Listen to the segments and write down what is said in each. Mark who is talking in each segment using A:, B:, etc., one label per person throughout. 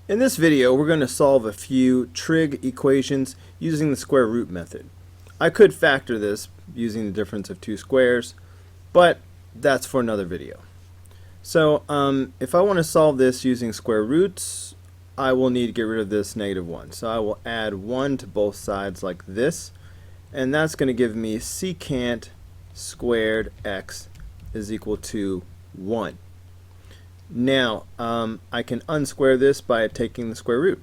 A: In this video, we're going to solve a few trig equations using the square root method. I could factor this using the difference of two squares, but that's for another video. So if I want to solve this using square roots, I will need to get rid of this -1. So I will add 1 to both sides like this, and that's going to give me secant squared x is equal to 1. Now, I can unsquare this by taking the square root.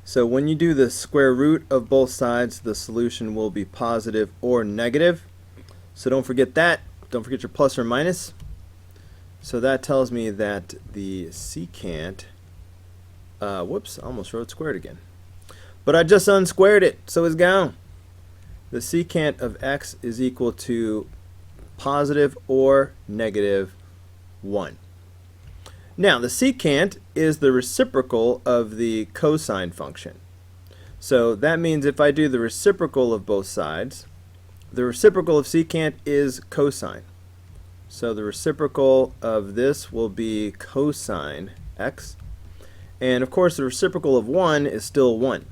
A: So when you do the square root of both sides, the solution will be positive or negative. So don't forget that. Don't forget your plus or minus. So that tells me that the secant, whoops, I almost wrote squared again. But I just unsquared it, so it's gone. The secant of x is equal to positive or negative 1. Now, the secant is the reciprocal of the cosine function. So that means if I do the reciprocal of both sides, the reciprocal of secant is cosine. So the reciprocal of this will be cosine x. And of course, the reciprocal of 1 is still 1.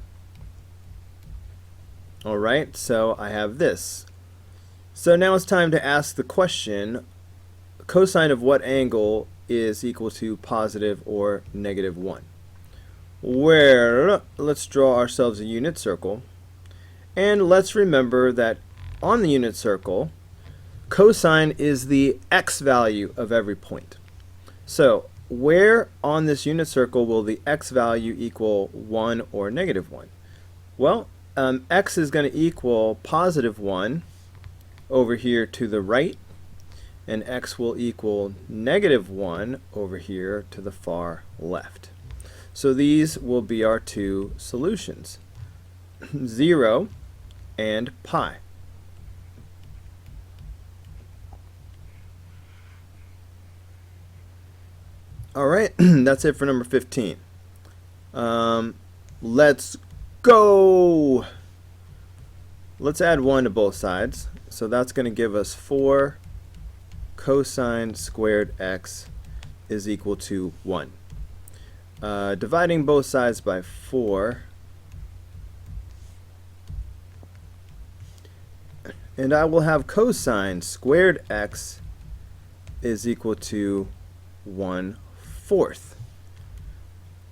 A: Alright, so I have this. So now it's time to ask the question, cosine of what angle is equal to positive or negative 1? Well, let's draw ourselves a unit circle. And let's remember that on the unit circle, cosine is the x value of every point. So where on this unit circle will the x value equal 1 or negative 1? Well, x is going to equal positive 1 over here to the right, and x will equal negative 1 over here to the far left. So these will be our two solutions, 0 and pi. Alright, that's it for number 15. Let's go! Let's add 1 to both sides. So that's going to give us 4 cosine squared x is equal to 1. Dividing both sides by 4, and I will have cosine squared x is equal to 1/4.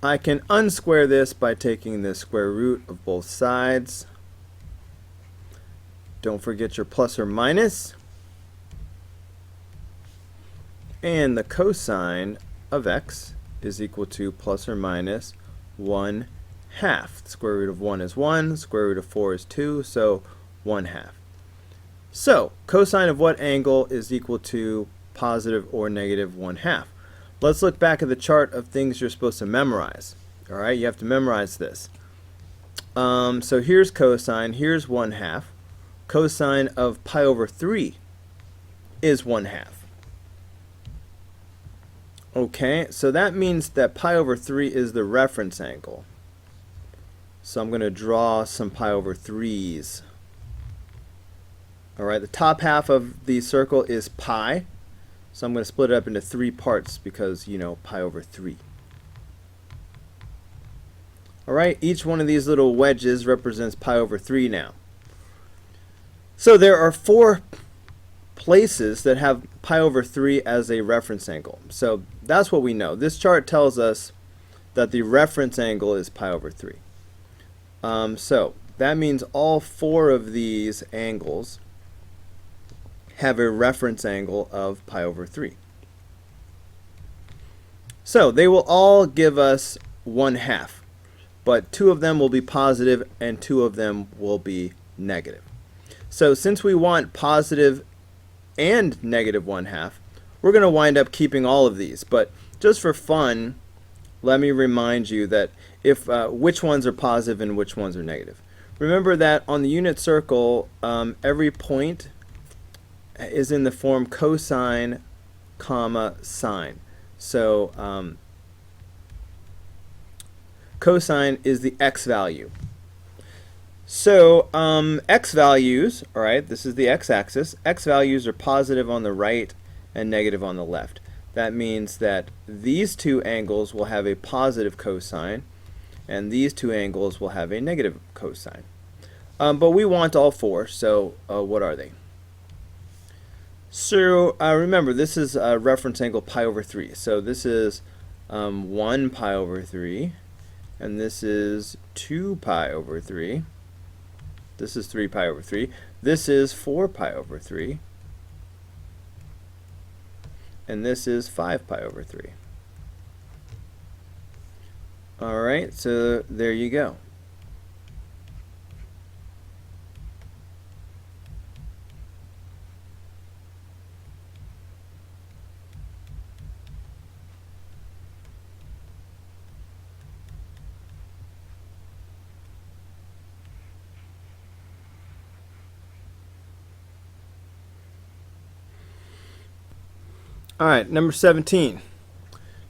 A: I can unsquare this by taking the square root of both sides. Don't forget your plus or minus. And the cosine of x is equal to plus or minus 1/2. The square root of 1 is 1, square root of 4 is 2, so 1/2. So, cosine of what angle is equal to positive or negative 1/2? Let's look back at the chart of things you're supposed to memorize. Alright, you have to memorize this. So here's cosine, here's 1/2. Cosine of pi over 3 is 1/2. Okay, so that means that pi over 3 is the reference angle. So I'm going to draw some pi over 3's. Alright, the top half of the circle is pi. So I'm going to split it up into 3 parts because, you know, pi over 3. Alright, each one of these little wedges represents pi over 3 now. So there are 4 places that have pi over 3 as a reference angle. So that's what we know. This chart tells us that the reference angle is pi over 3. So that means all 4 of these angles have a reference angle of pi over 3. So they will all give us 1/2, but 2 of them will be positive and 2 of them will be negative. So since we want positive and negative 1/2, we're going to wind up keeping all of these. But just for fun, let me remind you that if which ones are positive and which ones are negative. Remember that on the unit circle, every point is in the form cosine, comma, sine. So cosine is the x value. So x values, alright, this is the x-axis. X values are positive on the right and negative on the left. that means that these two angles will have a positive cosine, and these two angles will have a negative cosine. But we want all four, so what are they? So remember, this is a reference angle pi over 3. So this is 1 pi over 3, and this is 2 pi over 3. This is 3 pi over 3. This is 4 pi over 3. And this is 5 pi over 3. Alright, so there you go. Alright, number 17.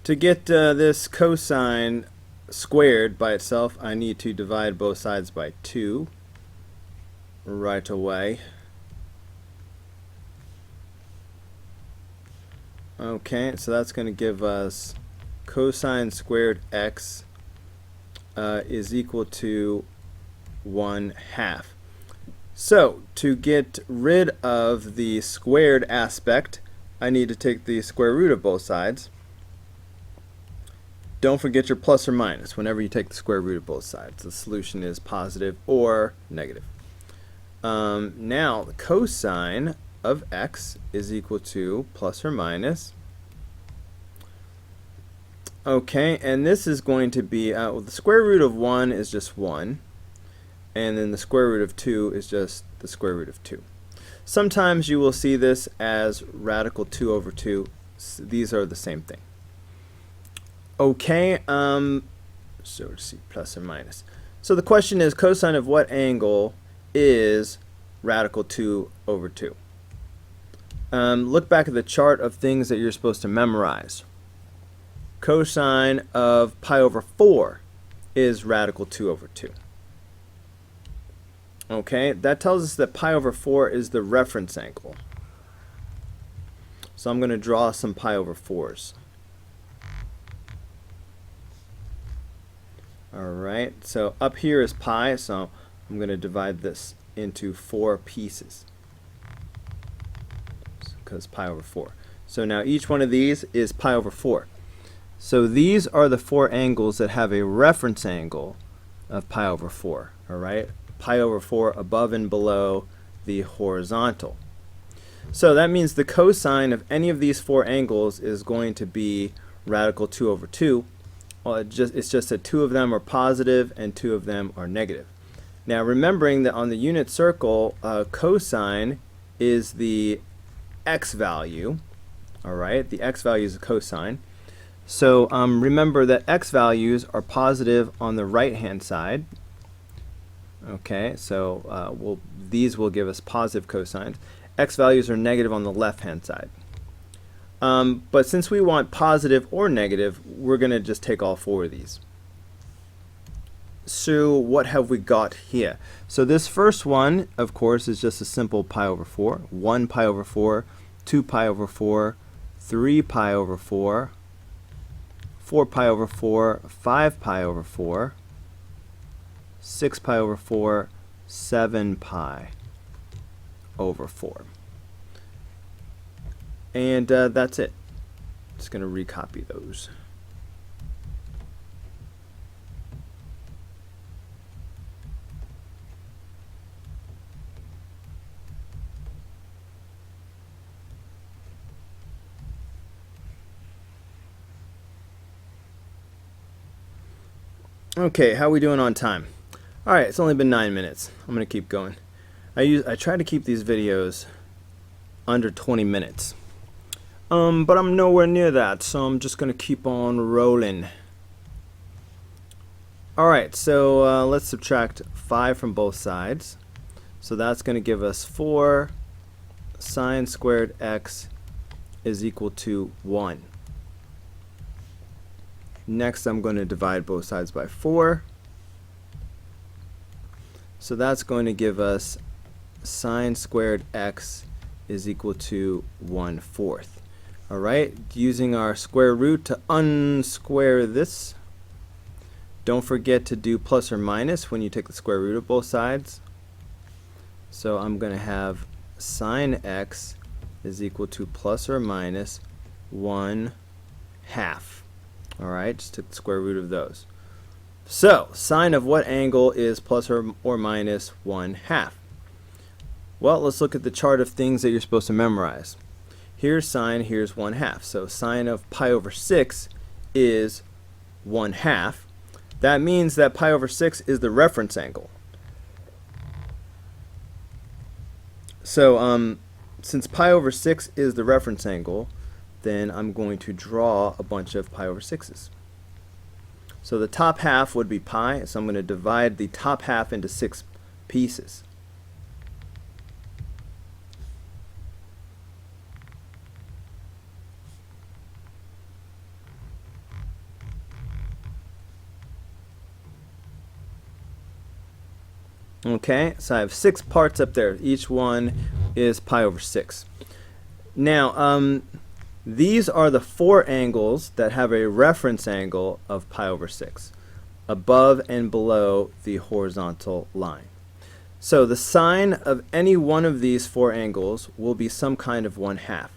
A: To get this cosine squared by itself, I need to divide both sides by 2 right away. Okay, so that's going to give us cosine squared x is equal to 1/2. So, to get rid of the squared aspect, I need to take the square root of both sides. Don't forget your plus or minus whenever you take the square root of both sides. The solution is positive or negative. Now, the cosine of x is equal to plus or minus. Okay, and this is going to be, well, the square root of 1 is just 1, and then the square root of 2 is just the square root of 2. Sometimes you will see this as radical 2 over 2. These are the same thing. Okay, so let's see, plus or minus. So the question is, cosine of what angle is radical 2 over 2? Look back at the chart of things that you're supposed to memorize. Cosine of pi over 4 is radical 2 over 2. Okay, that tells us that pi over 4 is the reference angle. So I'm going to draw some pi over 4s. Alright, so up here is pi, so I'm going to divide this into 4 pieces, because pi over 4. So now each one of these is pi over 4. So these are the 4 angles that have a reference angle of pi over 4. Alright, pi over 4 above and below the horizontal. So that means the cosine of any of these 4 angles is going to be radical 2 over 2. Well, it's just that 2 of them are positive and 2 of them are negative. Now, remembering that on the unit circle, cosine is the x value. Alright, the x value is a cosine. So remember that x values are positive on the right hand side. Okay, so these will give us positive cosines. X values are negative on the left hand side. But since we want positive or negative, we're going to just take all 4 of these. So what have we got here? So this first one, of course, is just a simple pi over 4. 1 pi over 4, 2 pi over 4, 3 pi over 4, 4 pi over 4, 5 pi over 4, 6 pi over 4, 7 pi over 4. And that's it. Just going to recopy those. Okay, how are we doing on time? Alright, it's only been 9 minutes. I'm going to keep going. I try to keep these videos under 20 minutes. But I'm nowhere near that, so I'm just going to keep on rolling. Alright, so let's subtract 5 from both sides. So that's going to give us 4 sine squared x is equal to 1. Next, I'm going to divide both sides by 4. So that's going to give us sine squared x is equal to 1/4. Alright, using our square root to unsquare this. Don't forget to do plus or minus when you take the square root of both sides. So I'm going to have sine x is equal to plus or minus 1/2. Alright, just took the square root of those. So, sine of what angle is plus or minus 1/2? Well, let's look at the chart of things that you're supposed to memorize. Here's sine, here's 1/2. So sine of pi over 6 is 1/2. That means that pi over 6 is the reference angle. So since pi over 6 is the reference angle, then I'm going to draw a bunch of pi over 6's. So the top half would be pi, so I'm going to divide the top half into 6 pieces. Okay, so I have 6 parts up there. Each one is pi over 6. Now, these are the 4 angles that have a reference angle of pi over 6, above and below the horizontal line. So the sine of any one of these 4 angles will be some kind of 1/2.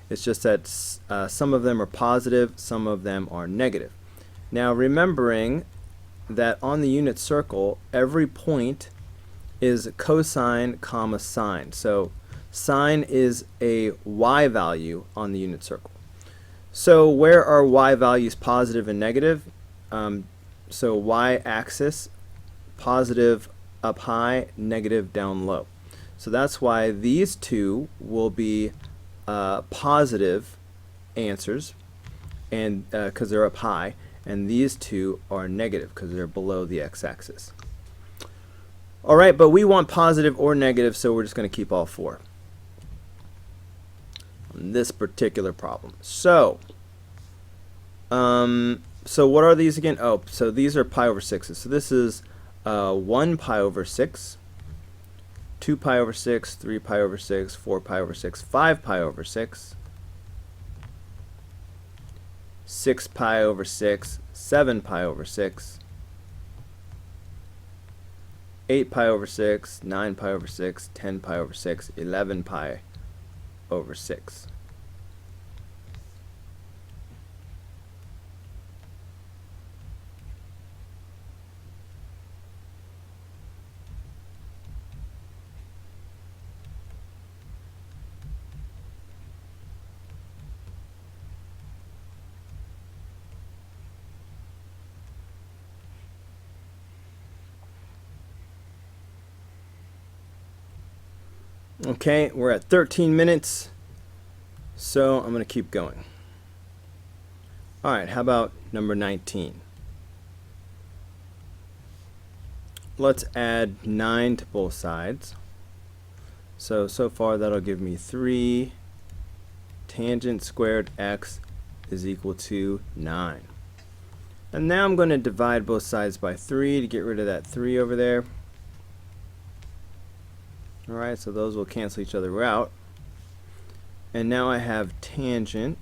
A: It's just that some of them are positive, some of them are negative. Now, remembering that on the unit circle, every point is cosine comma sine. So sine is a y value on the unit circle. So where are y values positive and negative? So y-axis, positive up high, negative down low. So that's why these two will be positive answers, and because they're up high, and these two are negative because they're below the x-axis. Alright, but we want positive or negative, so we're just going to keep all 4 on this particular problem. So what are these again? Oh, so these are pi over 6's. So this is 1 pi over 6, 2 pi over 6, 3 pi over 6, 4 pi over 6, 5 pi over 6, 6 pi over 6, 7 pi over 6, 8 pi over 6, 9 pi over 6, 10 pi over 6, 11 pi over 6. Okay, we're at 13 minutes, so I'm going to keep going. Alright, how about number 19? Let's add 9 to both sides. So far that'll give me 3 tangent squared x is equal to 9. And now I'm going to divide both sides by 3 to get rid of that 3 over there. Alright, so those will cancel each other out. And now I have tangent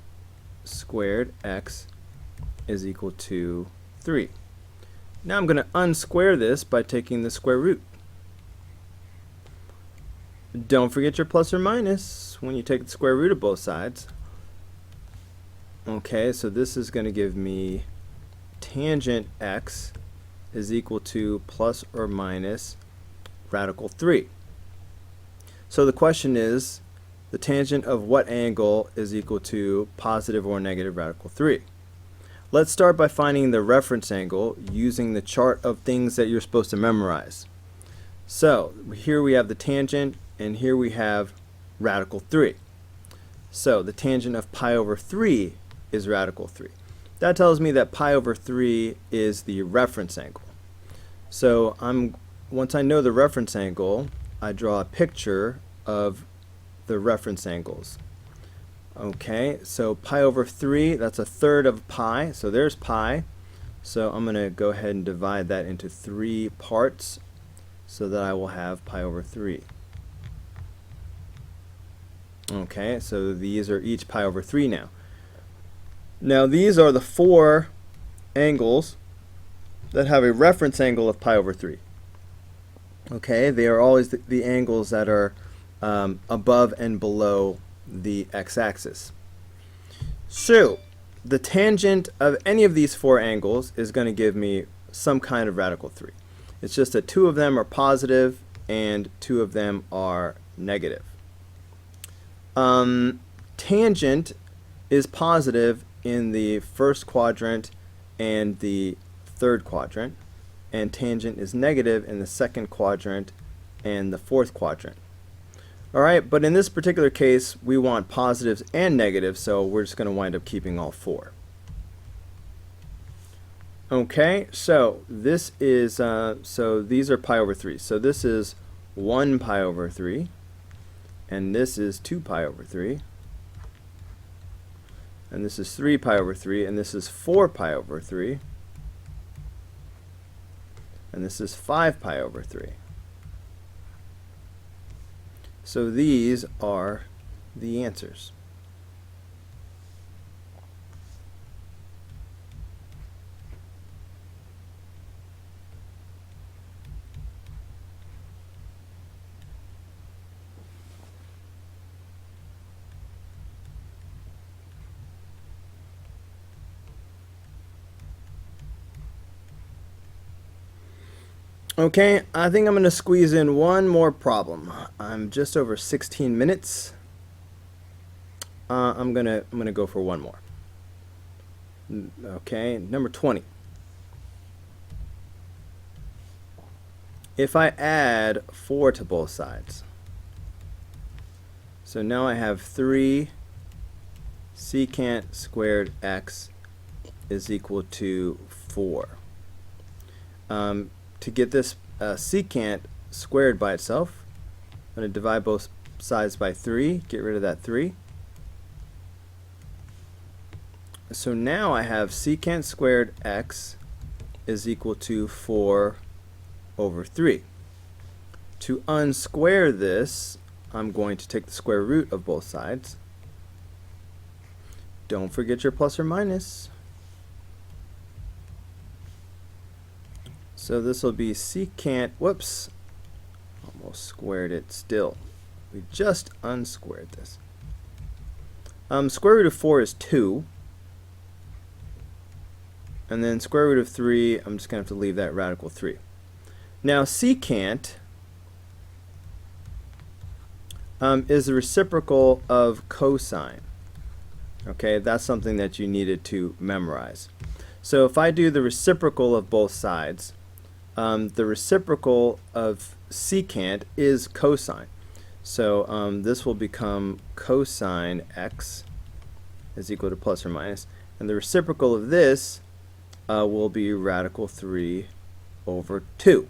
A: squared x is equal to 3. Now I'm going to unsquare this by taking the square root. Don't forget your plus or minus when you take the square root of both sides. Okay, so this is going to give me tangent x is equal to plus or minus radical 3. So the question is, the tangent of what angle is equal to positive or negative radical 3? Let's start by finding the reference angle using the chart of things that you're supposed to memorize. So here we have the tangent, and here we have radical 3. So the tangent of pi over 3 is radical 3. That tells me that pi over 3 is the reference angle. So once I know the reference angle, I draw a picture of the reference angles. Okay, so pi over 3, that's a third of pi, so there's pi. So I'm going to go ahead and divide that into 3 parts so that I will have pi over 3. Okay, so these are each pi over 3 now. Now these are the 4 angles that have a reference angle of pi over 3. Okay, they are always the angles that are above and below the x-axis. So the tangent of any of these 4 angles is going to give me some kind of radical 3. It's just that 2 of them are positive and 2 of them are negative. Tangent is positive in the first quadrant and the third quadrant, and tangent is negative in the second quadrant and the fourth quadrant. Alright, but in this particular case we want positives and negatives, so we're just going to wind up keeping all 4. Okay, so this is so these are pi over 3. So this is 1 pi over 3, and this is 2 pi over 3, and this is 3 pi over 3, and this is 4 pi over 3, and this is 5 pi over 3. So these are the answers. Okay, I think I'm going to squeeze in one more problem. I'm just over 16 minutes. I'm gonna go for one more. Okay, number 20. If I add 4 to both sides, so now I have 3 secant squared x is equal to 4. To get this secant squared by itself, I'm going to divide both sides by 3, get rid of that 3. So now I have secant squared x is equal to 4 over 3. To unsquare this, I'm going to take the square root of both sides. Don't forget your plus or minus. So this will be secant, whoops, almost squared it still. We just unsquared this. Square root of 4 is 2. And then square root of 3, I'm just going to have to leave that radical 3. Now secant is the reciprocal of cosine. Okay, that's something that you needed to memorize. So if I do the reciprocal of both sides, the reciprocal of secant is cosine. So this will become cosine x is equal to plus or minus. And the reciprocal of this will be radical 3 over 2.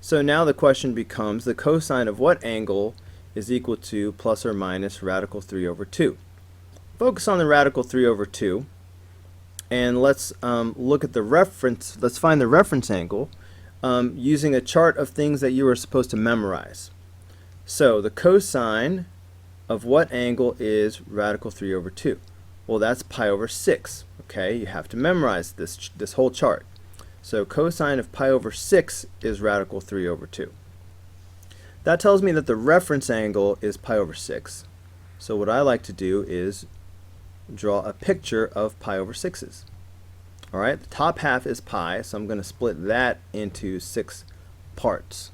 A: So now the question becomes the cosine of what angle is equal to plus or minus radical 3 over 2. Focus on the radical 3 over 2. And let's look at the reference. Let's find the reference angle using a chart of things that you were supposed to memorize. So the cosine of what angle is radical 3 over 2? Well, that's pi over 6. Okay, you have to memorize this whole chart. So cosine of pi over 6 is radical 3 over 2. That tells me that the reference angle is pi over 6. So what I like to do is draw a picture of pi over 6's. Alright, the top half is pi, so I'm going to split that into 6 parts.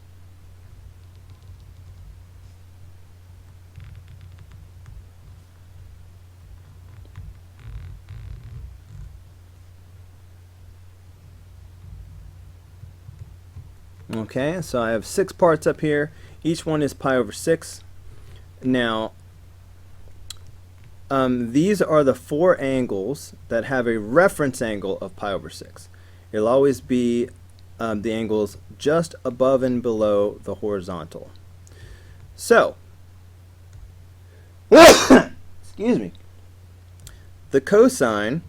A: Okay, so I have 6 parts up here. Each one is pi over 6. Now, these are the 4 angles that have a reference angle of pi over 6. It'll always be the angles just above and below the horizontal. So, excuse me, the cosine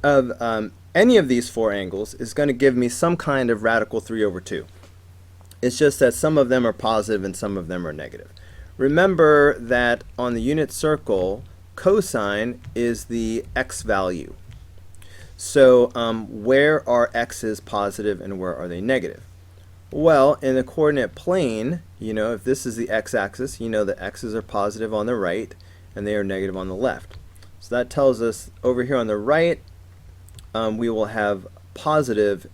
A: of any of these 4 angles is going to give me some kind of radical 3 over 2. It's just that some of them are positive and some of them are negative. Remember that on the unit circle, cosine is the x value. So where are x's positive and where are they negative? Well, in the coordinate plane, if this is the x-axis, the x's are positive on the right and they are negative on the left. So that tells us over here on the right, we will have positive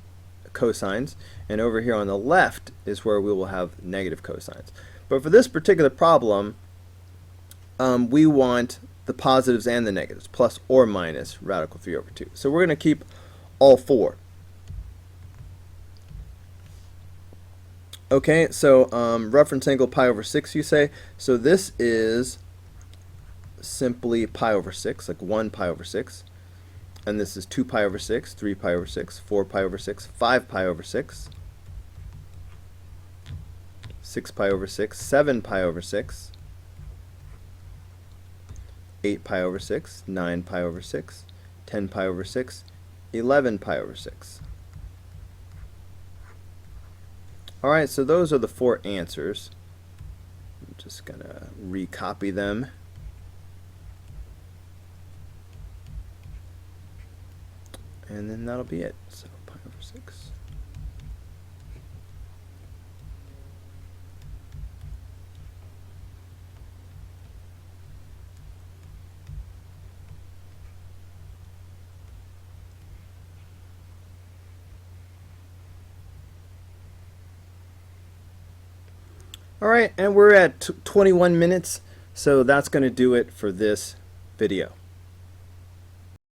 A: cosines, and over here on the left is where we will have negative cosines. But for this particular problem, we want the positives and the negatives, plus or minus radical 3 over 2. So we're going to keep all four. Okay, so reference angle pi over 6, you say. So this is simply pi over 6, like 1 pi over 6. And this is 2 pi over 6, 3 pi over 6, 4 pi over 6, 5 pi over 6, 6 pi over 6, 7 pi over 6, 8 pi over 6, 9 pi over 6, 10 pi over 6, 11 pi over 6. Alright, so those are the four answers. I'm just going to recopy them. And then that'll be it. So pi over 6. Alright, and we're at 21 minutes, so that's going to do it for this video.